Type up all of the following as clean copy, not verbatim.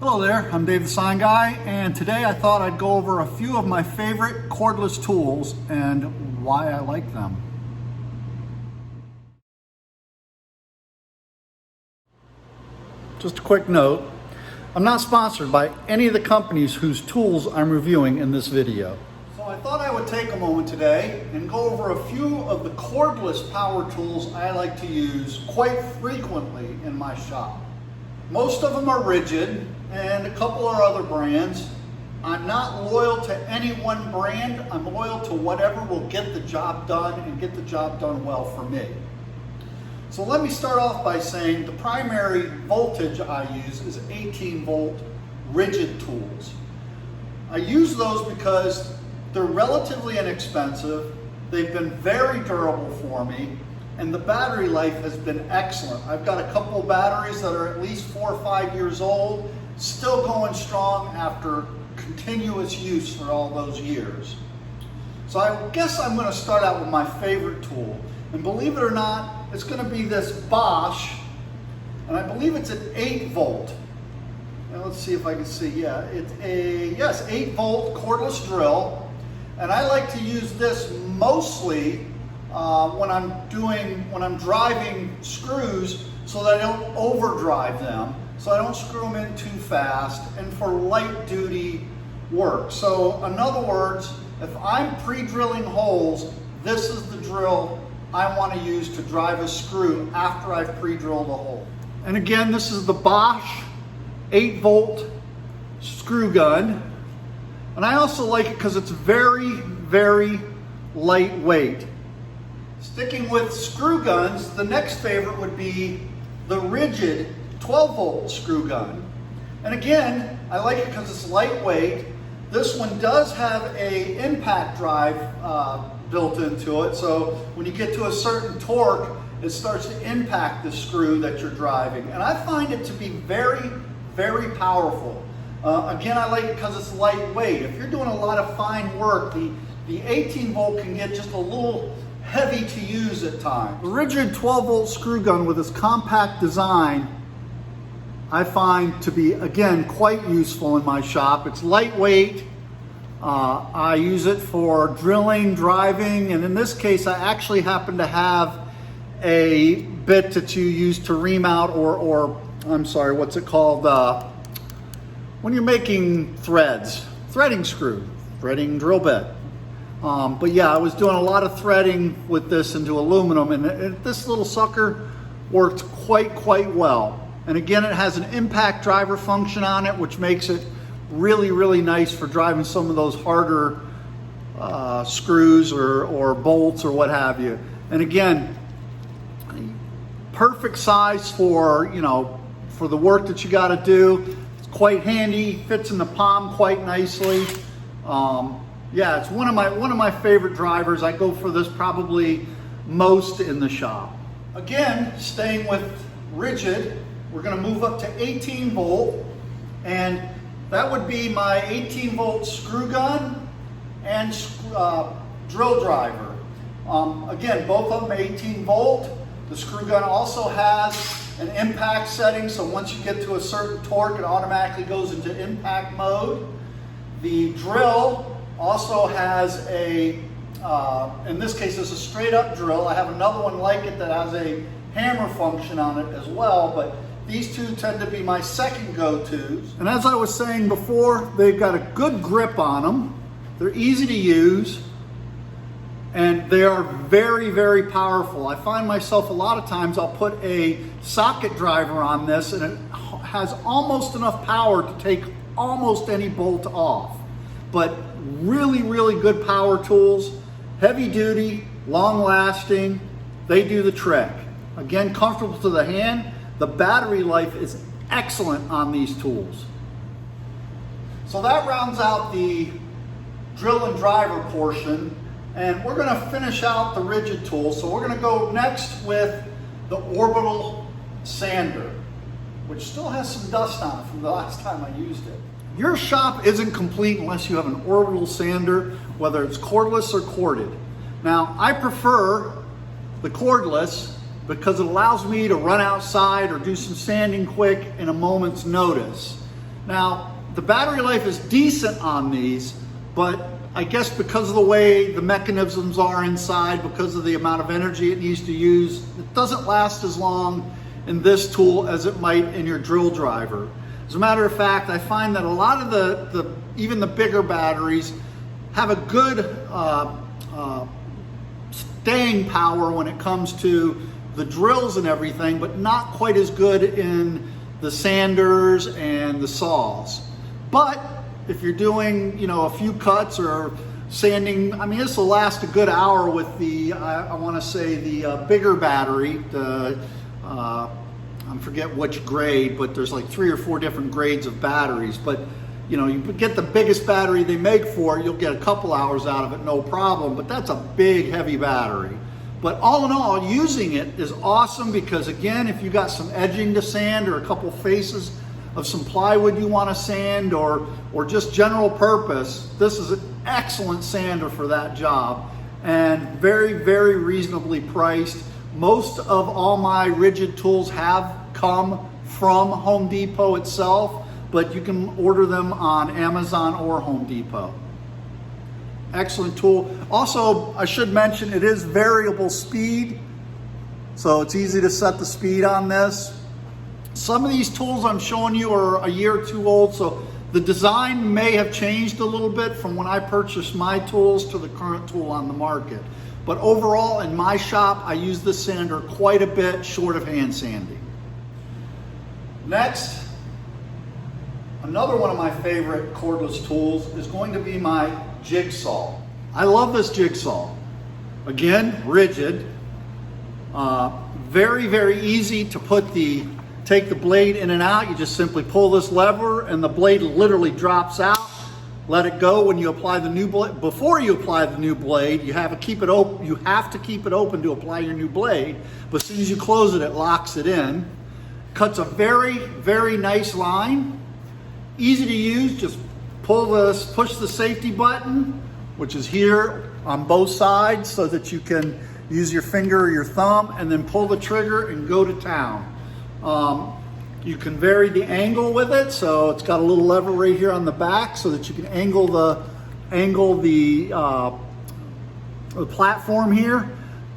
Hello there, I'm Dave the Sign Guy, and today I thought I'd go over a few of my favorite cordless tools and why I like them. Just a quick note, I'm not sponsored by any of the companies whose tools I'm reviewing in this video. So I thought I would take a moment today and go over a few of the cordless power tools I like to use quite frequently in my shop. Most of them are Ridgid, and a couple are other brands. I'm not loyal to any one brand. I'm loyal to whatever will get the job done and get the job done well for me. So let me start off by saying the primary voltage I use is 18 volt Ridgid tools. I use those because they're relatively inexpensive, they've been very durable for me, and the battery life has been excellent. I've got a couple of batteries that are at least 4 or 5 years old, still going strong after continuous use for all those years. So I guess I'm going to start out with my favorite tool. And believe it or not, it's going to be this Bosch, and I believe it's an 8 volt. Now let's see if I can see. Yeah, it's a 8 volt cordless drill, and I like to use this mostly when I'm driving screws so that I don't overdrive them, so I don't screw them in too fast, and for light duty work. So in other words, if I'm pre-drilling holes, this is the drill I want to use to drive a screw after I've pre-drilled a hole. And again, this is the Bosch 8 volt screw gun. And I also like it because it's very, very lightweight. Sticking with screw guns, the next favorite would be the ridgid 12 volt screw gun. And again, I like it because it's lightweight. This one does have a impact drive built into it, so when you get to a certain torque, it starts to impact the screw that you're driving. And I find it to be very, very powerful. Again, I like it because it's lightweight. If you're doing a lot of fine work, the 18 volt can get just a little heavy to use at times. The ridgid 12 volt screw gun with its compact design I find to be, again, quite useful in my shop. It's lightweight. I use it for drilling, driving, and in this case I actually happen to have a bit that you use to ream out or I'm sorry, what's it called? When you're making threads, threading screw, threading drill bit. But yeah, I was doing a lot of threading with this into aluminum, and this little sucker worked quite well. And again, it has an impact driver function on it, which makes it really, really nice for driving some of those harder screws or bolts or what have you. And again, perfect size for, for the work that you got to do. It's quite handy, fits in the palm quite nicely. Yeah, it's one of my favorite drivers. I go for this probably most in the shop. Again, staying with Ridgid, we're going to move up to 18 volt, and that would be my 18 volt screw gun and drill driver. Again, both of them 18 volt. The screw gun also has an impact setting, so once you get to a certain torque, it automatically goes into impact mode. The drill also has in this case, it's a straight up drill. I have another one like it that has a hammer function on it as well, but these two tend to be my second go-tos. And as I was saying before, they've got a good grip on them. They're easy to use, and they are very, very powerful. I find myself a lot of times I'll put a socket driver on this, and it has almost enough power to take almost any bolt off. But really, really good power tools, heavy duty, long lasting, they do the trick. Again, comfortable to the hand. The battery life is excellent on these tools. So that rounds out the drill and driver portion, and we're going to finish out the Ridgid tool. So we're going to go next with the orbital sander, which still has some dust on it from the last time I used it. Your shop isn't complete unless you have an orbital sander, whether it's cordless or corded. Now, I prefer the cordless because it allows me to run outside or do some sanding quick in a moment's notice. Now, the battery life is decent on these, but I guess because of the way the mechanisms are inside, because of the amount of energy it needs to use, it doesn't last as long in this tool as it might in your drill driver. As a matter of fact, I find that a lot of even the bigger batteries have a good staying power when it comes to the drills and everything, but not quite as good in the sanders and the saws. But if you're doing, a few cuts or sanding, I mean, this will last a good hour with the, I want to say the bigger battery, I forget which grade, but there's like 3 or 4 different grades of batteries. But you get the biggest battery they make for it, you'll get a couple hours out of it, no problem. But that's a big, heavy battery. But all in all, using it is awesome because, again, if you got some edging to sand or a couple faces of some plywood you want to sand or just general purpose, this is an excellent sander for that job and very, very reasonably priced. Most of all my ridgid tools have come from Home Depot itself, but you can order them on Amazon or Home Depot. Excellent tool. Also, I should mention it is variable speed, so it's easy to set the speed on this. Some of these tools I'm showing you are a year or two old, so the design may have changed a little bit from when I purchased my tools to the current tool on the market. But overall, in my shop, I use this sander quite a bit short of hand sanding. Next, another one of my favorite cordless tools is going to be my jigsaw. I love this jigsaw. Again, ridgid. Very, very easy to take the blade in and out. You just simply pull this lever and the blade literally drops out. Let it go when you apply the new blade. Before you apply the new blade, you have to keep it open. You have to keep it open to apply your new blade. But as soon as you close it, it locks it in. Cuts a very, very nice line. Easy to use. Just push the safety button, which is here on both sides, so that you can use your finger or your thumb, and then pull the trigger and go to town. You can vary the angle with it, so it's got a little lever right here on the back so that you can angle the platform here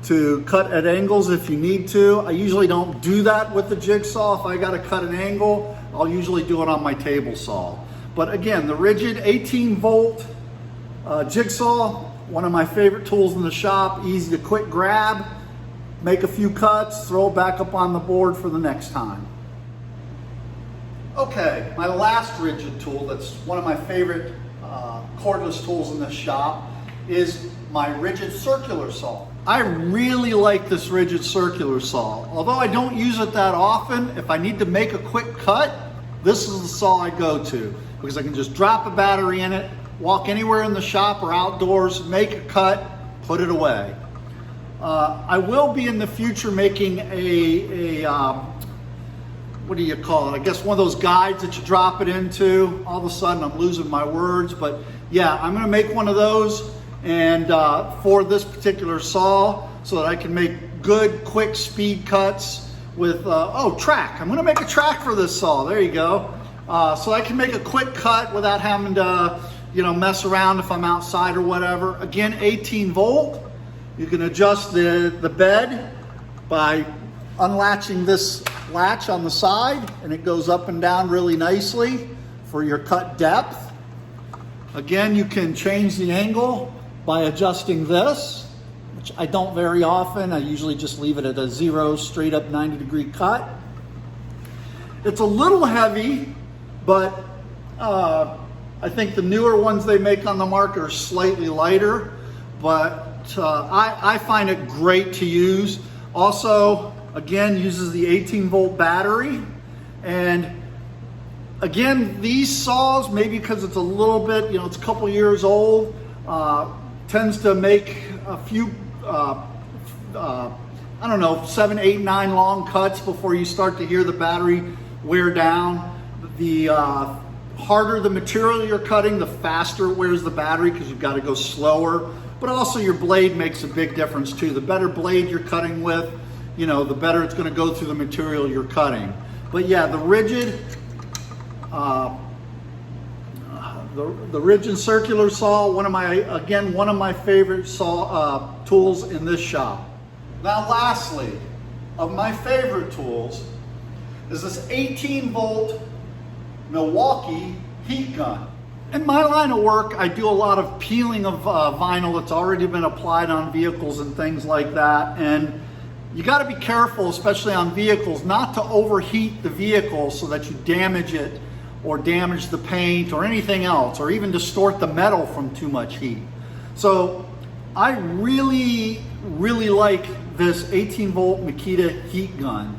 to cut at angles if you need to. I usually don't do that with the jigsaw. If I got to cut an angle, I'll usually do it on my table saw. But again, the ridgid 18-volt jigsaw, one of my favorite tools in the shop. Easy to quick grab, make a few cuts, throw it back up on the board for the next time. Okay, my last ridgid tool that's one of my favorite cordless tools in the shop is my ridgid circular saw. I really like this ridgid circular saw. Although I don't use it that often, if I need to make a quick cut, this is the saw I go to because I can just drop a battery in it, walk anywhere in the shop or outdoors, make a cut, put it away. I will be in the future making what do you call it? I guess one of those guides that you drop it into. All of a sudden I'm losing my words, but yeah, I'm gonna make one of those and for this particular saw so that I can make good, quick speed cuts with, track. I'm gonna make a track for this saw, there you go. So I can make a quick cut without having to, mess around if I'm outside or whatever. Again, 18 volt. You can adjust the bed by unlatching this latch on the side, and it goes up and down really nicely for your cut depth. Again, you can change the angle by adjusting this, which I don't very often. I usually just leave it at a 0 straight up 90-degree cut. It's a little heavy, but I think the newer ones they make on the market are slightly lighter, but I find it great to use. Also, again, uses the 18-volt battery. And again, these saws, maybe because it's a little bit, it's a couple years old, tends to make a few, 7, 8, 9 long cuts before you start to hear the battery wear down. The harder the material you're cutting, the faster it wears the battery because you've got to go slower. But also your blade makes a big difference too. The better blade you're cutting with, the better it's going to go through the material you're cutting. But yeah, the ridgid The ridgid circular saw, one of my favorite saw tools in this shop. Now lastly, of my favorite tools is this 18-volt Milwaukee heat gun. In my line of work, I do a lot of peeling of vinyl that's already been applied on vehicles and things like that. And you got to be careful, especially on vehicles, not to overheat the vehicle so that you damage it or damage the paint or anything else, or even distort the metal from too much heat. So I really like this 18-volt Makita heat gun.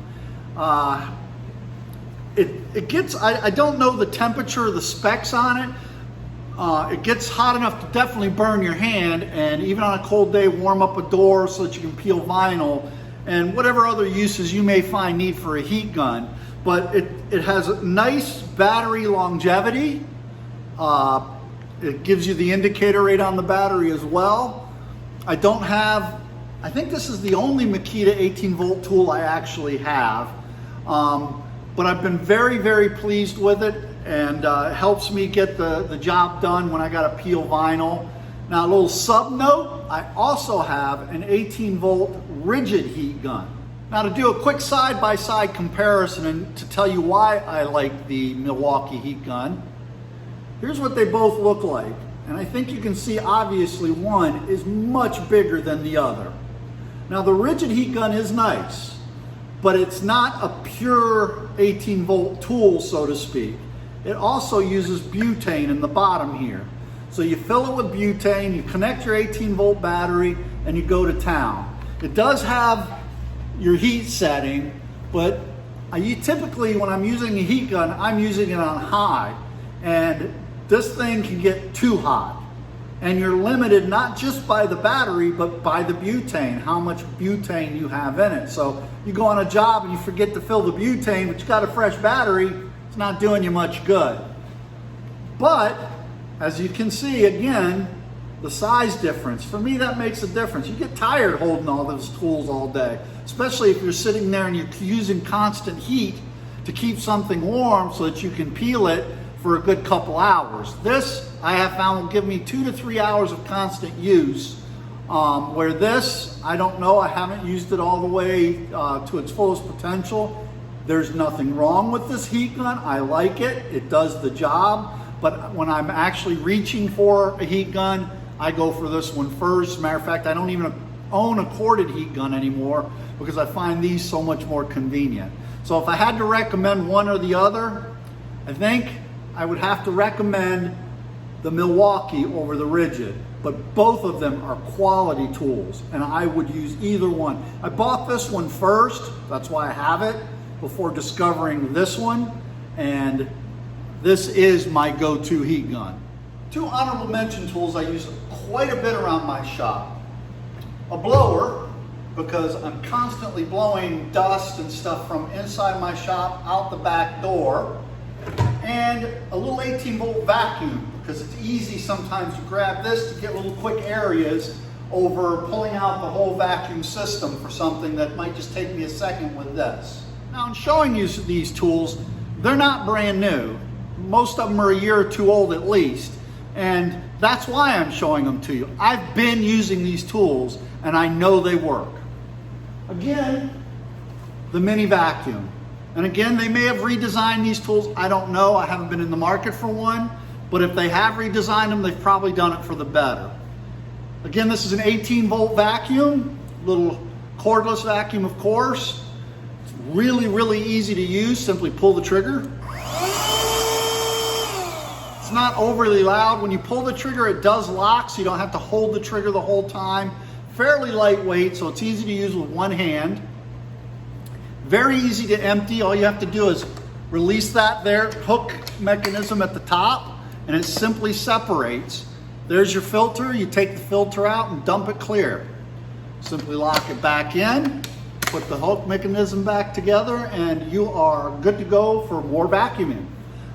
It gets, I don't know the temperature or the specs on it. It gets hot enough to definitely burn your hand, and even on a cold day, warm up a door so that you can peel vinyl, and whatever other uses you may find need for a heat gun. But it has a nice battery longevity. It gives you the indicator rate on the battery as well. I think this is the only Makita 18-volt tool I actually have. But I've been very pleased with it, and it helps me get the job done when I got to peel vinyl. Now, a little sub note, I also have an 18-volt ridgid heat gun. Now, to do a quick side-by-side comparison and to tell you why I like the Milwaukee heat gun, here's what they both look like. And I think you can see, obviously, one is much bigger than the other. Now, the ridgid heat gun is nice, but it's not a pure 18-volt tool, so to speak. It also uses butane in the bottom here. So you fill it with butane, you connect your 18-volt battery, and you go to town. It does have your heat setting, but typically when I'm using a heat gun, I'm using it on high, and this thing can get too hot. And you're limited not just by the battery, but by the butane, how much butane you have in it. So you go on a job and you forget to fill the butane, but you got a fresh battery, it's not doing you much good. But as you can see, again, the size difference, for me that makes a difference. You get tired holding all those tools all day, especially if you're sitting there and you're using constant heat to keep something warm so that you can peel it for a good couple hours. This, I have found, will give me 2 to 3 hours of constant use, where this, I don't know, I haven't used it all the way to its fullest potential. There's nothing wrong with this heat gun. I like it. It does the job. But when I'm actually reaching for a heat gun, I go for this one first. As a matter of fact, I don't even own a corded heat gun anymore because I find these so much more convenient. So if I had to recommend one or the other, I think I would have to recommend the Milwaukee over the ridgid. But both of them are quality tools, and I would use either one. I bought this one first, that's why I have it, before discovering this one, and this is my go-to heat gun. Two honorable mention tools I use quite a bit around my shop. A blower, because I'm constantly blowing dust and stuff from inside my shop out the back door, and a little 18-volt vacuum, because it's easy sometimes to grab this to get little quick areas over pulling out the whole vacuum system for something that might just take me a second with this. Now, in showing you these tools, they're not brand new. Most of them are a year or two old at least, and that's why I'm showing them to you. I've been using these tools, and I know they work. Again, the mini vacuum. And again, they may have redesigned these tools. I don't know. I haven't been in the market for one, but if they have redesigned them, they've probably done it for the better. Again, this is an 18-volt vacuum, little cordless vacuum, of course. It's really easy to use. Simply pull the trigger. It's not overly loud. When you pull the trigger, it does lock, so you don't have to hold the trigger the whole time. Fairly lightweight, so it's easy to use with one hand. Very easy to empty. All you have to do is release that there hook mechanism at the top, and it simply separates. There's your filter. You take the filter out and dump it clear. Simply lock it back in, put the hook mechanism back together, and you are good to go for more vacuuming.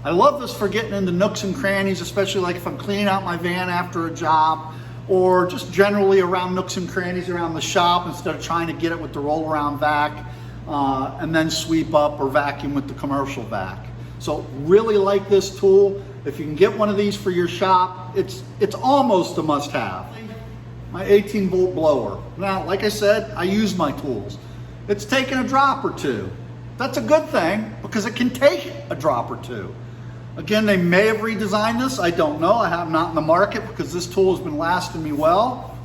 I love this for getting into nooks and crannies, especially like if I'm cleaning out my van after a job, or just generally around nooks and crannies around the shop instead of trying to get it with the roll around vac and then sweep up or vacuum with the commercial vac. So really like this tool. If you can get one of these for your shop, it's almost a must-have. My 18-volt blower. Now, like I said, I use my tools. It's taken a drop or two. That's a good thing because it can take a drop or two. Again, they may have redesigned this. I don't know. I have not in the market because this tool has been lasting me well.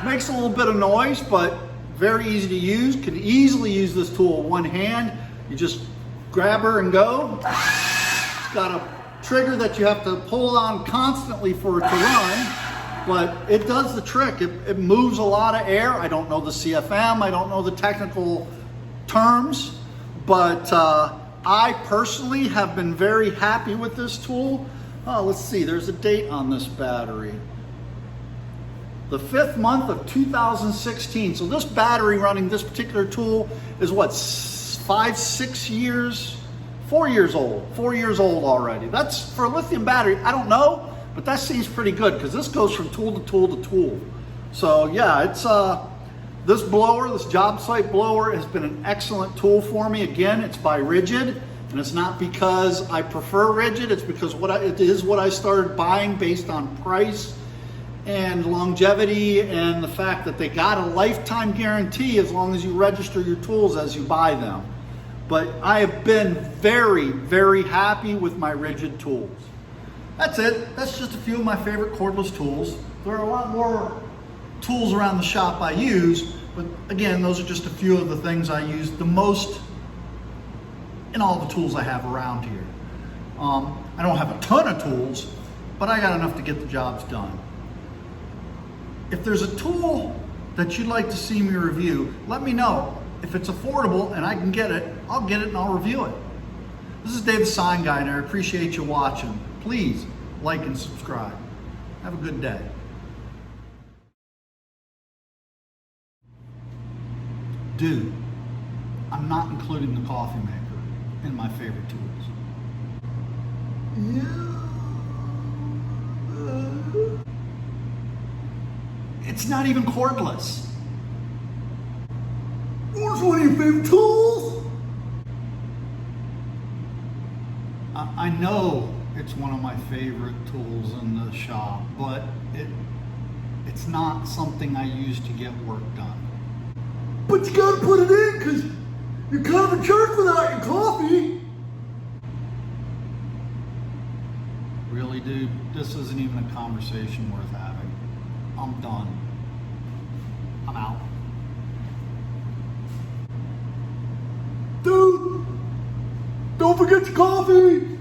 Makes a little bit of noise, but very easy to use. Can easily use this tool with one hand. You just grab her and go. It's got a trigger that you have to pull on constantly for it to run, but it does the trick. It moves a lot of air. I don't know the CFM. I don't know the technical terms, but I personally have been very happy with this tool. Oh, let's see, there's a date on this battery. The 5th month of 2016. So this battery running this particular tool is what, 5-6 years? 4 years old. 4 years old already. That's for a lithium battery. I don't know, but that seems pretty good because this goes from tool to tool to tool. So yeah, it's this blower, this job site blower, has been an excellent tool for me. Again, it's by Ridgid, and it's not because I prefer Ridgid. It's because it is what I started buying based on price and longevity, and the fact that they got a lifetime guarantee as long as you register your tools as you buy them. But I have been very, very happy with my Ridgid tools. That's it. That's just a few of my favorite cordless tools. There are a lot more tools around the shop I use, but again, those are just a few of the things I use the most in all the tools I have around here. I don't have a ton of tools, but I got enough to get the jobs done. If there's a tool that you'd like to see me review, let me know. If it's affordable and I can get it, I'll get it and I'll review it. This is Dave the Sign Guy, and I appreciate you watching. Please like and subscribe. Have a good day. Dude, I'm not including the coffee maker in my favorite tools. It's not even cordless. What's one of your favorite tools? I know it's one of my favorite tools in the shop, but it's not something I use to get work done. But you gotta put it in because you come to church without your coffee. Really, dude, this isn't even a conversation worth having. I'm done. I'm out. Dude, don't forget your coffee.